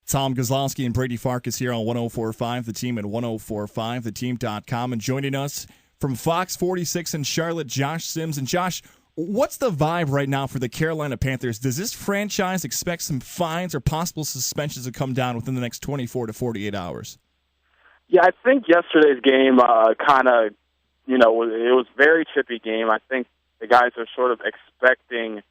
Tom Kozlowski and Brady Farkas here on 104.5, The Team at 104.5theteam.com. And joining us from Fox 46 in Charlotte, Josh Sims. And Josh, what's the vibe right now for the Carolina Panthers? Does this franchise expect some fines or possible suspensions to come down within the next 24 to 48 hours? Yeah, I think yesterday's game it was a very chippy game. I think the guys are sort of expecting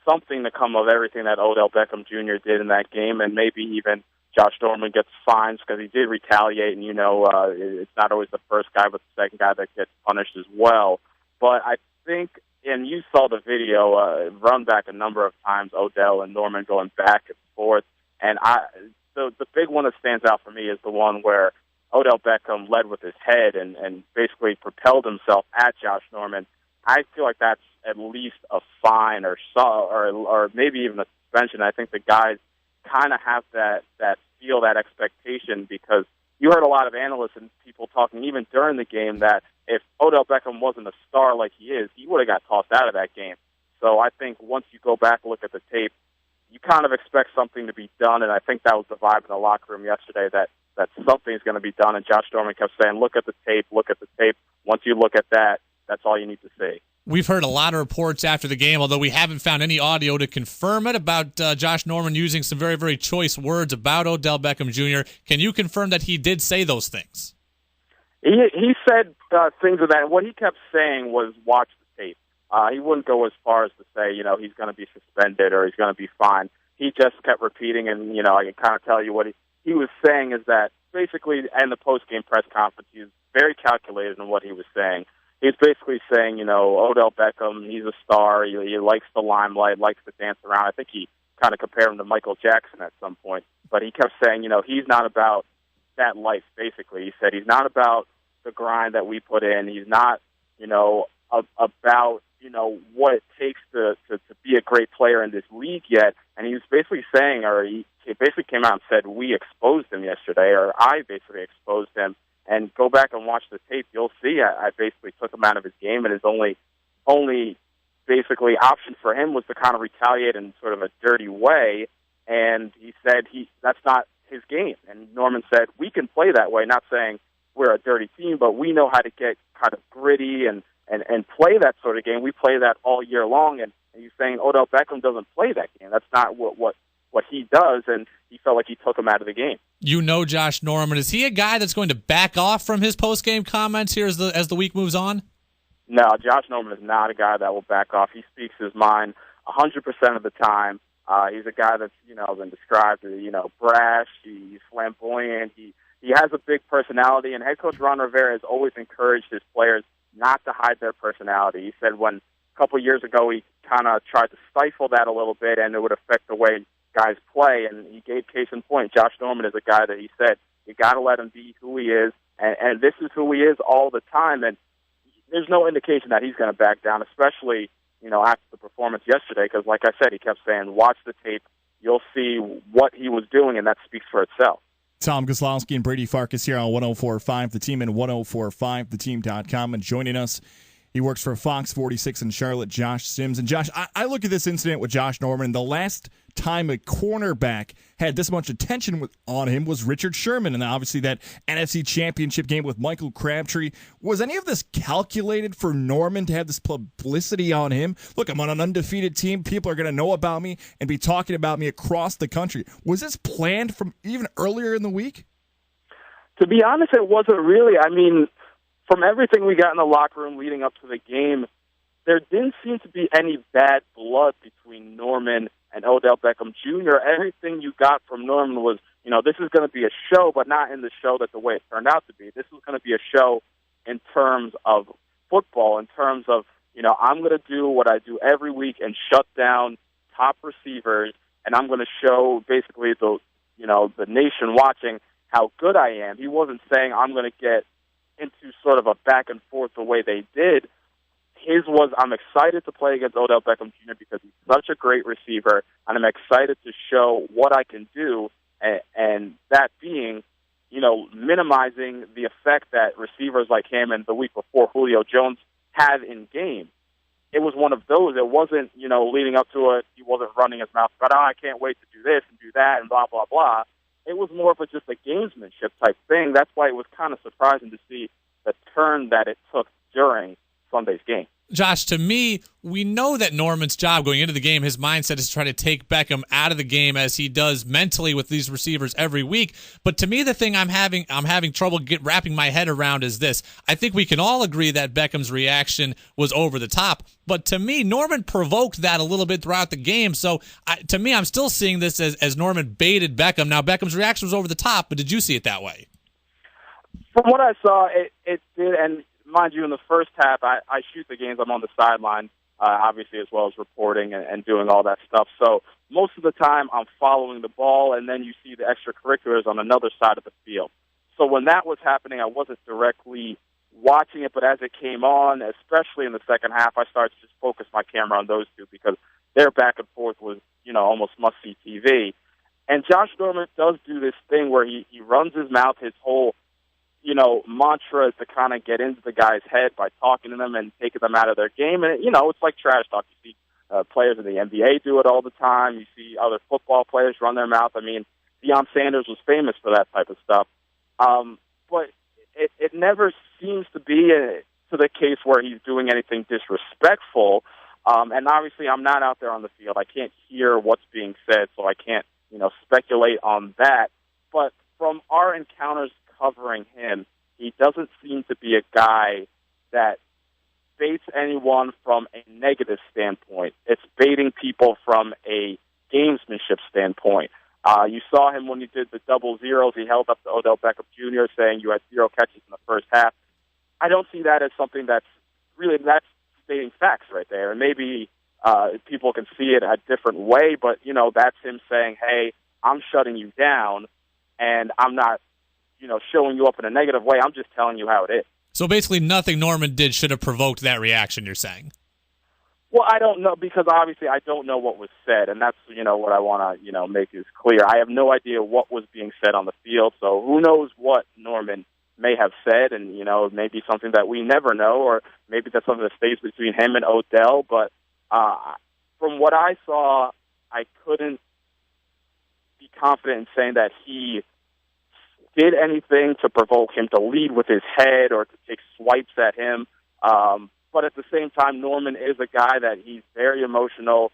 something to come of everything that Odell Beckham Jr. did in that game, and maybe even Josh Norman gets fines because he did retaliate, and it's not always the first guy but the second guy that gets punished as well. But I think, and you saw the video run back a number of times, Odell and Norman going back and forth, and the big one that stands out for me is the one where Odell Beckham led with his head and basically propelled himself at Josh Norman. I feel like that's at least a fine or maybe even a suspension. I think the guys kind of have that expectation, because you heard a lot of analysts and people talking even during the game that if Odell Beckham wasn't a star like he is, he would have got tossed out of that game. So I think once you go back and look at the tape, you kind of expect something to be done, and I think that was the vibe in the locker room yesterday, that something's going to be done, and Josh Norman kept saying, look at the tape, look at the tape. Once you look at that, that's all you need to see. We've heard a lot of reports after the game, although we haven't found any audio to confirm it, about Josh Norman using some very, very choice words about Odell Beckham Jr. Can you confirm that he did say those things? He said things of that. What he kept saying was watch the tape. He wouldn't go as far as to say, he's going to be suspended or he's going to be fined. He just kept repeating, and, I can kind of tell you what he was saying is that basically in the post-game press conference, he was very calculated in what he was saying. He's basically saying, Odell Beckham, he's a star. He likes the limelight, likes to dance around. I think he kind of compared him to Michael Jackson at some point. But he kept saying, he's not about that life, basically. He said he's not about the grind that we put in. He's not, about, what it takes to be a great player in this league yet. And he was basically saying, or he basically came out and said, we exposed him yesterday, or I basically exposed him. And go back and watch the tape, you'll see I basically took him out of his game, and his only basically option for him was to kind of retaliate in sort of a dirty way. And he said that's not his game. And Norman said, we can play that way, not saying we're a dirty team, but we know how to get kind of gritty and play that sort of game. We play that all year long. And he's saying Odell Beckham doesn't play that game. That's not what he does, and he felt like he took him out of the game. Josh Norman. Is he a guy that's going to back off from his post-game comments here as the week moves on? No, Josh Norman is not a guy that will back off. He speaks his mind 100% of the time. He's a guy that's, been described as, brash, he's flamboyant, he has a big personality, and head coach Ron Rivera has always encouraged his players not to hide their personality. He said when a couple of years ago he kind of tried to stifle that a little bit and it would affect the way guys play, and he gave case in point. Josh Norman is a guy that he said, you got to let him be who he is, and this is who he is all the time, and there's no indication that he's going to back down, especially, after the performance yesterday, because like I said, he kept saying, watch the tape, you'll see what he was doing, and that speaks for itself. Tom Kozlowski and Brady Farkas here on 104.5, The Team, and 104.5theteam.com, and joining us, he works for Fox 46 in Charlotte, Josh Sims. And Josh, I look at this incident with Josh Norman, the last time a cornerback had this much attention on him was Richard Sherman, and obviously that NFC Championship game with Michael Crabtree. Was any of this calculated for Norman to have this publicity on him? Look, I'm on an undefeated team. People are going to know about me and be talking about me across the country. Was this planned from even earlier in the week? To be honest, it wasn't really. I mean, from everything we got in the locker room leading up to the game, there didn't seem to be any bad blood between Norman and Odell Beckham Jr. Everything you got from Norman was, this is going to be a show, but not in the show that the way it turned out to be. This was going to be a show in terms of football, in terms of, I'm going to do what I do every week and shut down top receivers, and I'm going to show basically the nation watching how good I am. He wasn't saying I'm going to get into sort of a back and forth the way they did. His was, I'm excited to play against Odell Beckham Jr. because he's such a great receiver, and I'm excited to show what I can do, and that being, minimizing the effect that receivers like him and the week before Julio Jones had in game. It was one of those. It wasn't, leading up to it, he wasn't running his mouth about, I can't wait to do this and do that and blah, blah, blah. it was more of just a gamesmanship type thing. That's why it was kind of surprising to see the turn that it took during Sunday's game. Josh, to me, we know that Norman's job going into the game, his mindset is to try to take Beckham out of the game as he does mentally with these receivers every week. But to me, the thing I'm having trouble wrapping my head around is this. I think we can all agree that Beckham's reaction was over the top. But to me, Norman provoked that a little bit throughout the game. So to me, I'm still seeing this as Norman baited Beckham. Now, Beckham's reaction was over the top, but did you see it that way? From what I saw, it did, and mind you, in the first half, I shoot the games. I'm on the sideline, obviously, as well as reporting and doing all that stuff. So most of the time, I'm following the ball, and then you see the extracurriculars on another side of the field. So when that was happening, I wasn't directly watching it, but as it came on, especially in the second half, I started to just focus my camera on those two because their back and forth was, almost must-see TV. And Josh Norman does do this thing where he runs his mouth, his whole mantra is to kind of get into the guy's head by talking to them and taking them out of their game. And, it's like trash talk. You see players in the NBA do it all the time. You see other football players run their mouth. I mean, Deion Sanders was famous for that type of stuff. But it never seems to be to the case where he's doing anything disrespectful. And obviously I'm not out there on the field. I can't hear what's being said, so I can't, speculate on that. But from our encounters covering him, he doesn't seem to be a guy that baits anyone from a negative standpoint. It's baiting people from a gamesmanship standpoint. You saw him when he did the double zeros. He held up to Odell Beckham Jr. saying you had 0 catches in the first half. I don't see that as something that's stating facts right there. And maybe people can see it a different way, but, that's him saying, hey, I'm shutting you down, and I'm not showing you up in a negative way. I'm just telling you how it is. So basically nothing Norman did should have provoked that reaction, you're saying? Well, I don't know, because obviously I don't know what was said, and that's, what I want to, make is clear. I have no idea what was being said on the field, so who knows what Norman may have said, and, maybe something that we never know, or maybe that's something that stays between him and Odell, but from what I saw, I couldn't be confident in saying that he did anything to provoke him to lead with his head or to take swipes at him. But at the same time, Norman is a guy that he's very emotional.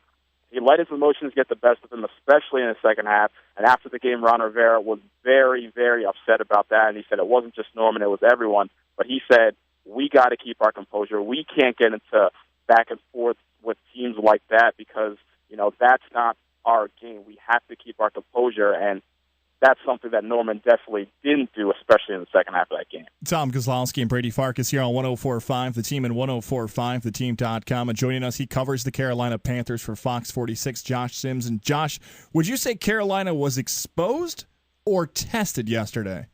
He let his emotions get the best of him, especially in the second half. And after the game, Ron Rivera was very, very upset about that. And he said it wasn't just Norman, it was everyone. But he said, we got to keep our composure. We can't get into back and forth with teams like that because, that's not our game. We have to keep our composure. And that's something that Norman definitely didn't do, especially in the second half of that game. Tom Kozlowski and Brady Farkas here on 104.5 The Team and 104.5theteam.com. And joining us, he covers the Carolina Panthers for Fox 46, Josh Sims. And Josh, would you say Carolina was exposed or tested yesterday?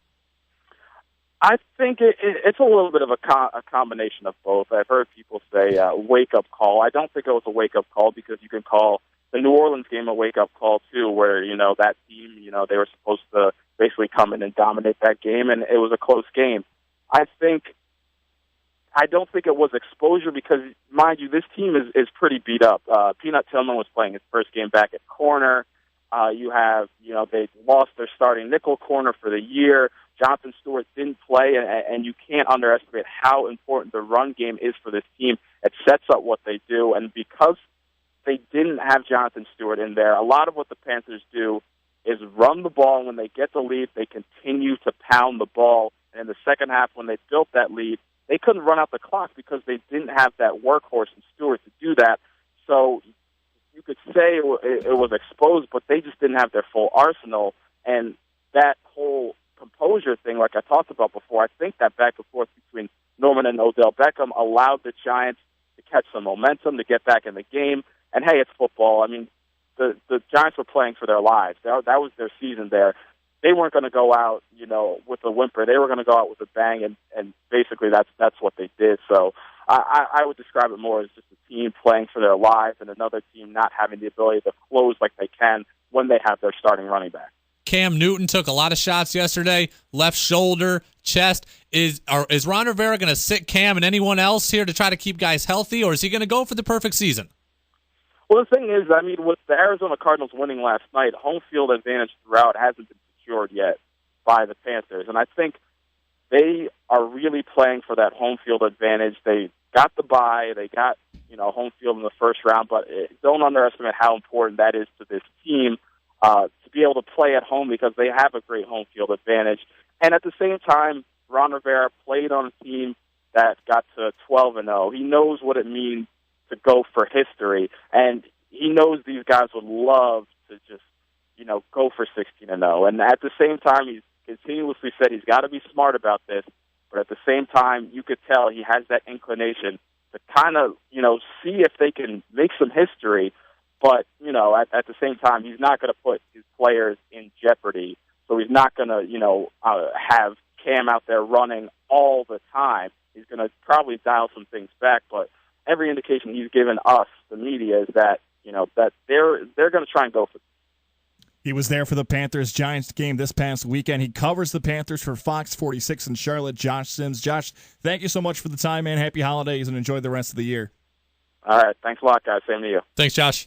I think it's a little bit of a combination of both. I've heard people say wake-up call. I don't think it was a wake-up call because you can call the New Orleans game a wake-up call, too, where, that team, they were supposed to basically come in and dominate that game, and it was a close game. I don't think it was exposure because, mind you, this team is pretty beat up. Peanut Tillman was playing his first game back at corner. You have, they lost their starting nickel corner for the year. Jonathan Stewart didn't play, and you can't underestimate how important the run game is for this team. It sets up what they do, and because they didn't have Jonathan Stewart in there, a lot of what the Panthers do is run the ball, and when they get the lead, they continue to pound the ball. And in the second half, when they built that lead, they couldn't run out the clock because they didn't have that workhorse in Stewart to do that. So you could say it was exposed, but they just didn't have their full arsenal. And that whole composure thing, like I talked about before, I think that back and forth between Norman and Odell Beckham allowed the Giants to catch some momentum, to get back in the game. And, hey, it's football. I mean, the Giants were playing for their lives. That was their season there. They weren't going to go out, with a whimper. They were going to go out with a bang, and basically that's what they did. So I would describe it more as just a team playing for their lives and another team not having the ability to close like they can when they have their starting running back. Cam Newton took a lot of shots yesterday, left shoulder, chest. Is Ron Rivera going to sit Cam and anyone else here to try to keep guys healthy, or is he going to go for the perfect season? Well, the thing is, with the Arizona Cardinals winning last night, home field advantage throughout hasn't been secured yet by the Panthers. And I think they are really playing for that home field advantage. They got the bye. They got, home field in the first round, but don't underestimate how important that is to this team to be able to play at home because they have a great home field advantage. And at the same time, Ron Rivera played on a team that got to 12-0. He knows what it means to go for history, and he knows these guys would love to just, go for 16-0. And at the same time, he's continuously said he's got to be smart about this, but at the same time, you could tell he has that inclination to kind of, see if they can make some history, but, at the same time, he's not going to put his players in jeopardy, so he's not going to, have Cam out there running all the time. He's going to probably dial some things back, but every indication he's given us, the media, is that, that they're going to try and go for it. He was there for the Panthers-Giants game this past weekend. He covers the Panthers for Fox 46 in Charlotte. Josh Sims. Josh, thank you so much for the time, man. Happy holidays, and enjoy the rest of the year. All right. Thanks a lot, guys. Same to you. Thanks, Josh.